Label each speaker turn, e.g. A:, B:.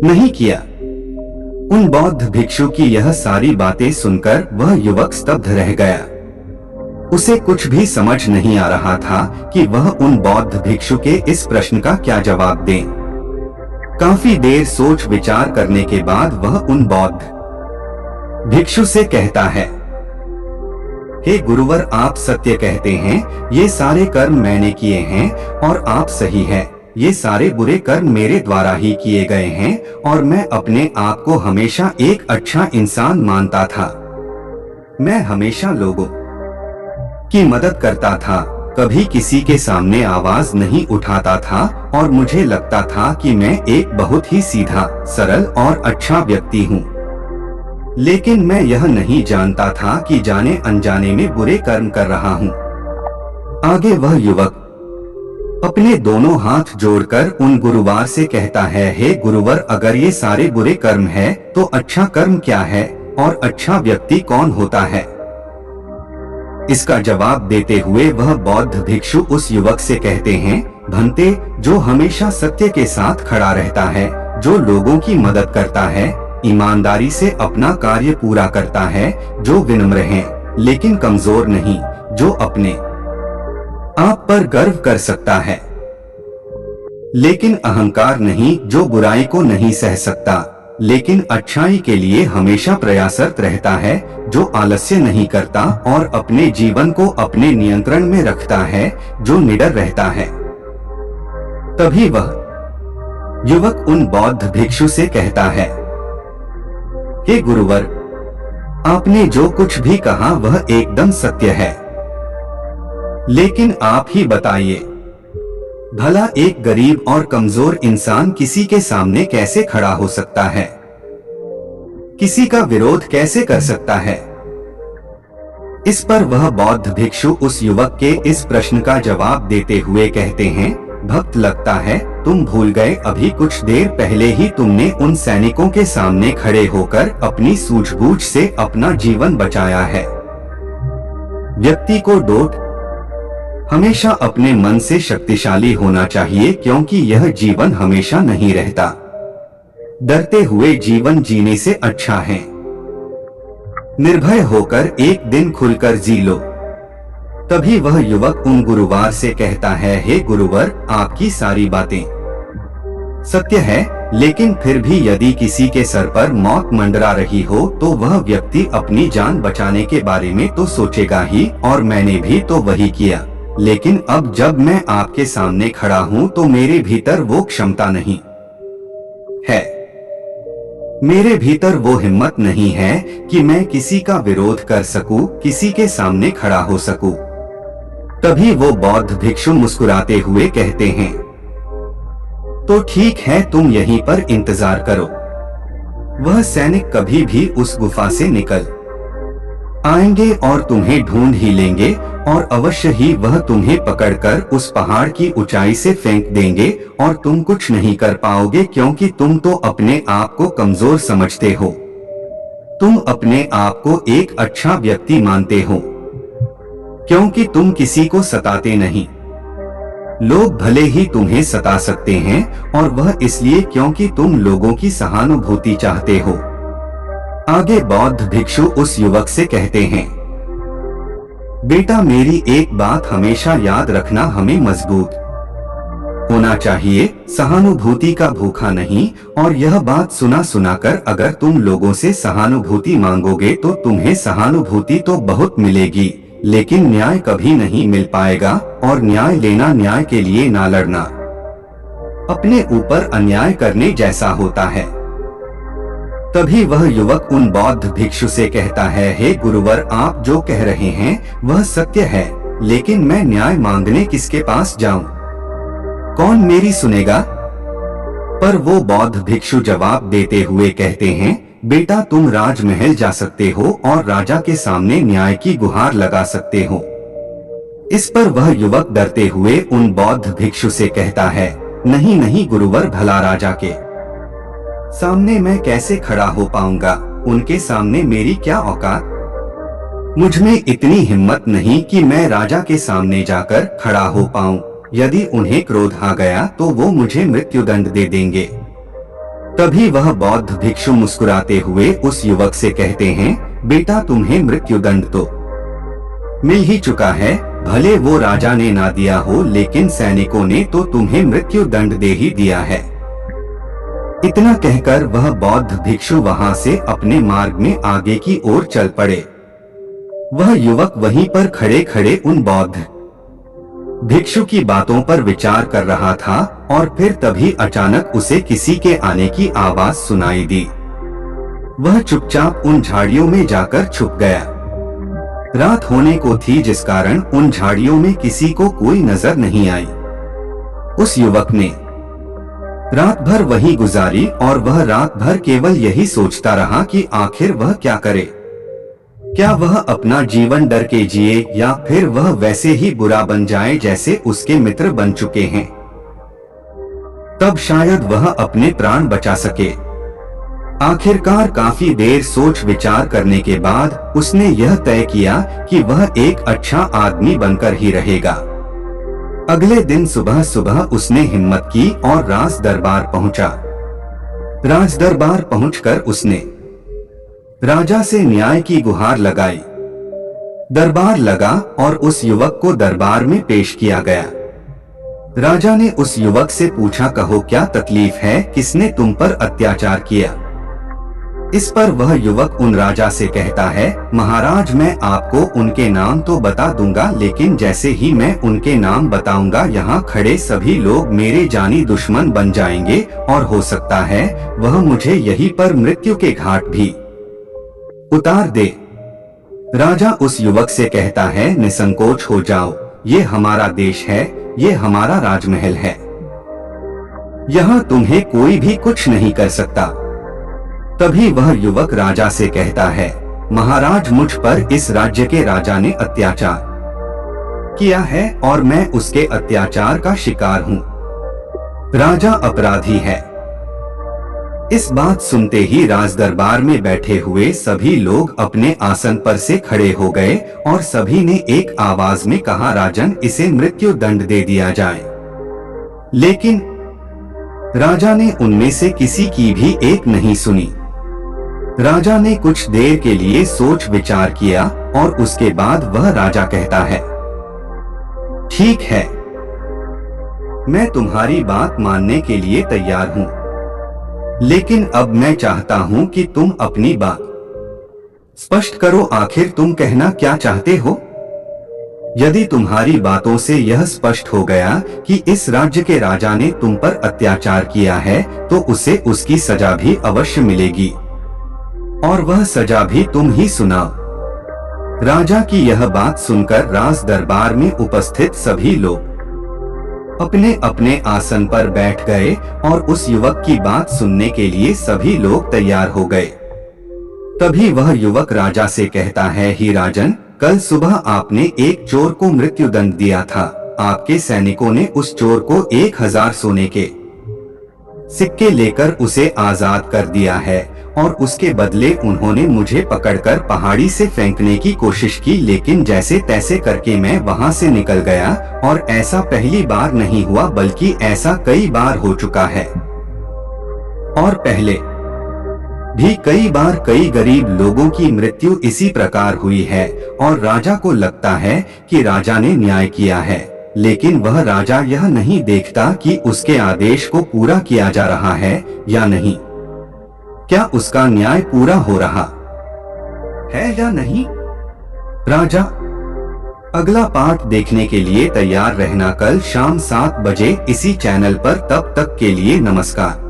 A: नहीं किया। उन बौद्ध भिक्षु की यह सारी बातें सुनकर वह युवक स्तब्ध रह गया। उसे कुछ भी समझ नहीं आ रहा था कि वह उन बौद्ध भिक्षु के इस प्रश्न का क्या जवाब दे। काफी देर सोच विचार करने के बाद वह उन बौद्ध भिक्षु से कहता है, हे गुरुवर, आप सत्य कहते हैं, ये सारे कर्म मैंने किए हैं और आप सही है। ये सारे बुरे कर्म मेरे द्वारा ही किए गए हैं और मैं अपने आप को हमेशा एक अच्छा इंसान मानता था। मैं हमेशा लोगों की मदद करता था, कभी किसी के सामने आवाज नहीं उठाता था और मुझे लगता था कि मैं एक बहुत ही सीधा, सरल और अच्छा व्यक्ति हूँ। लेकिन मैं यह नहीं जानता था कि जाने अनजाने में बुरे कर्म कर रहा हूँ। आगे वह युवक अपने दोनों हाथ जोड़कर उन गुरुवार से कहता है, हे गुरुवर, अगर ये सारे बुरे कर्म है तो अच्छा कर्म क्या है और अच्छा व्यक्ति कौन होता है? इसका जवाब देते हुए वह बौद्ध भिक्षु उस युवक से कहते हैं, भंते, जो हमेशा सत्य के साथ खड़ा रहता है, जो लोगों की मदद करता है, ईमानदारी से अपना कार्य पूरा करता है, जो विनम्र है लेकिन कमजोर नहीं, जो अपने आप पर गर्व कर सकता है लेकिन अहंकार नहीं, जो बुराई को नहीं सह सकता लेकिन अच्छाई के लिए हमेशा प्रयासरत रहता है, जो आलस्य नहीं करता और अपने जीवन को अपने नियंत्रण में रखता है, जो निडर रहता है। तभी वह युवक उन बौद्ध भिक्षु से कहता है, हे गुरुवर, आपने जो कुछ भी कहा वह एकदम सत्य है, लेकिन आप ही बताइए, भला एक गरीब और कमजोर इंसान किसी के सामने कैसे खड़ा हो सकता है? किसी का विरोध कैसे कर सकता है? इस पर वह बौद्ध भिक्षु उस युवक के इस प्रश्न का जवाब देते हुए कहते हैं, भक्त, लगता है तुम भूल गए, अभी कुछ देर पहले ही तुमने उन सैनिकों के सामने खड़े होकर अपनी सूझबूझ से अपना जीवन बचाया है। व्यक्ति को डोट हमेशा अपने मन से शक्तिशाली होना चाहिए, क्योंकि यह जीवन हमेशा नहीं रहता। डरते हुए जीवन जीने से अच्छा है। निर्भय होकर एक दिन खुलकर जी लो। तभी वह युवक उन गुरुवार से कहता है, हे गुरुवर, आपकी सारी बातें सत्य है, लेकिन फिर भी यदि किसी के सर पर मौत मंडरा रही हो तो वह व्यक्ति अपनी जान बचाने के बारे में तो सोचेगा ही, और मैंने भी तो वही किया। लेकिन अब जब मैं आपके सामने खड़ा हूँ तो मेरे भीतर वो क्षमता नहीं है, मेरे भीतर वो हिम्मत नहीं है कि मैं किसी का विरोध कर सकूं, किसी के सामने खड़ा हो सकूं। तभी वो बौद्ध भिक्षु मुस्कुराते हुए कहते हैं, तो ठीक है, तुम यहीं पर इंतजार करो। वह सैनिक कभी भी उस गुफा से निकल आएंगे और तुम्हें ढूंढ ही लेंगे, और अवश्य ही वह तुम्हें पकड़कर उस पहाड़ की ऊंचाई से फेंक देंगे और तुम कुछ नहीं कर पाओगे, क्योंकि तुम तो अपने आप को कमजोर समझते हो। तुम अपने आप को एक अच्छा व्यक्ति मानते हो, क्योंकि तुम किसी को सताते नहीं। लोग भले ही तुम्हें सता सकते हैं, और वह इसलिए क्योंकि तुम लोगों की सहानुभूति चाहते हो। आगे बौद्ध भिक्षु उस युवक से कहते हैं, बेटा, मेरी एक बात हमेशा याद रखना, हमें मजबूत होना चाहिए, सहानुभूति का भूखा नहीं। और यह बात सुना सुनाकर अगर तुम लोगों से सहानुभूति मांगोगे तो तुम्हें सहानुभूति तो बहुत मिलेगी, लेकिन न्याय कभी नहीं मिल पाएगा। और न्याय लेना, न्याय के लिए ना लड़ना, अपने ऊपर अन्याय करने जैसा होता है। तभी वह युवक उन बौद्ध भिक्षु से कहता है, हे गुरुवर, आप जो कह रहे हैं वह सत्य है, लेकिन मैं न्याय मांगने किसके पास जाऊं? कौन मेरी सुनेगा? पर वो बौद्ध भिक्षु जवाब देते हुए कहते हैं, बेटा, तुम राजमहल जा सकते हो और राजा के सामने न्याय की गुहार लगा सकते हो। इस पर वह युवक डरते हुए उन बौद्ध भिक्षु से कहता है, नहीं नहीं गुरुवर, भला राजा के सामने मैं कैसे खड़ा हो पाऊंगा? उनके सामने मेरी क्या औकात? मुझमें इतनी हिम्मत नहीं कि मैं राजा के सामने जाकर खड़ा हो पाऊं। यदि उन्हें क्रोध आ गया तो वो मुझे मृत्युदंड दे देंगे। तभी वह बौद्ध भिक्षु मुस्कुराते हुए उस युवक से कहते हैं, बेटा तुम्हें मृत्युदंड तो मिल ही चुका है। भले वो राजा ने ना दिया हो, लेकिन सैनिकों ने तो तुम्हें मृत्युदंड दे ही दिया है। इतना कहकर वह बौद्ध भिक्षु वहां से अपने मार्ग में आगे की ओर चल पड़े। वह युवक वहीं पर खड़े खड़े उन बौद्ध भिक्षु की बातों पर विचार कर रहा था और फिर तभी अचानक उसे किसी के आने की आवाज सुनाई दी। वह चुपचाप उन झाड़ियों में जाकर छुप गया। रात होने को थी, जिस कारण उन झाड़ियों में किसी को कोई नजर नहीं आई। उस युवक ने रात भर वहीं गुजारी और वह रात भर केवल यही सोचता रहा कि आखिर वह क्या करे। क्या वह अपना जीवन डर के जिए या फिर वह वैसे ही बुरा बन जाए जैसे उसके मित्र बन चुके हैं। तब शायद वह अपने प्राण बचा सके। आखिरकार काफी देर सोच विचार करने के बाद उसने यह तय किया कि वह एक अच्छा आदमी बनकर ही रहेगा। अगले दिन सुबह सुबह उसने हिम्मत की और राज दरबार पहुंचा। राज दरबार पहुंचकर उसने राजा से न्याय की गुहार लगाई। दरबार लगा और उस युवक को दरबार में पेश किया गया। राजा ने उस युवक से पूछा, कहो क्या तकलीफ है, किसने तुम पर अत्याचार किया। इस पर वह युवक उन राजा से कहता है, महाराज मैं आपको उनके नाम तो बता दूंगा, लेकिन जैसे ही मैं उनके नाम बताऊंगा यहाँ खड़े सभी लोग मेरे जानी दुश्मन बन जाएंगे और हो सकता है वह मुझे यहीं पर मृत्यु के घाट भी उतार दे। राजा उस युवक से कहता है, निसंकोच हो जाओ, ये हमारा देश है, ये हमारा राजमहल है, यहाँ तुम्हें कोई भी कुछ नहीं कर सकता। तभी वह युवक राजा से कहता है, महाराज मुझ पर इस राज्य के राजा ने अत्याचार किया है और मैं उसके अत्याचार का शिकार हूँ। राजा अपराधी है। इस बात सुनते ही राज दरबार में बैठे हुए सभी लोग अपने आसन पर से खड़े हो गए और सभी ने एक आवाज में कहा, राजन इसे मृत्यु दंड दे दिया जाए। लेकिन राजा ने उनमें से किसी की भी एक नहीं सुनी। राजा ने कुछ देर के लिए सोच विचार किया और उसके बाद वह राजा कहता है, ठीक है, मैं तुम्हारी बात मानने के लिए तैयार हूँ, लेकिन अब मैं चाहता हूं कि तुम अपनी बात स्पष्ट करो। आखिर तुम कहना क्या चाहते हो? यदि तुम्हारी बातों से यह स्पष्ट हो गया कि इस राज्य के राजा ने तुम पर अत्याचार किया है, तो उसे उसकी सजा भी अवश्य मिलेगी और वह सजा भी तुम ही सुनाओ। राजा की यह बात सुनकर राज दरबार में उपस्थित सभी लोग अपने अपने आसन पर बैठ गए और उस युवक की बात सुनने के लिए सभी लोग तैयार हो गए। तभी वह युवक राजा से कहता है, ही राजन, कल सुबह आपने एक चोर को मृत्युदंड दिया था। आपके सैनिकों ने उस चोर को 1000 सोने के सिक्के लेकर उसे आजाद कर दिया है और उसके बदले उन्होंने मुझे पकड़कर पहाड़ी से फेंकने की कोशिश की, लेकिन जैसे तैसे करके मैं वहां से निकल गया और ऐसा पहली बार नहीं हुआ बल्कि ऐसा कई बार हो चुका है और पहले भी कई बार कई गरीब लोगों की मृत्यु इसी प्रकार हुई है और राजा को लगता है कि राजा ने न्याय किया है, लेकिन वह राजा यह नहीं देखता कि उसके आदेश को पूरा किया जा रहा है या नहीं, क्या उसका न्याय पूरा हो रहा है या नहीं। राजा अगला पार्ट देखने के लिए तैयार रहना कल शाम 7 बजे इसी चैनल पर। तब तक के लिए नमस्कार।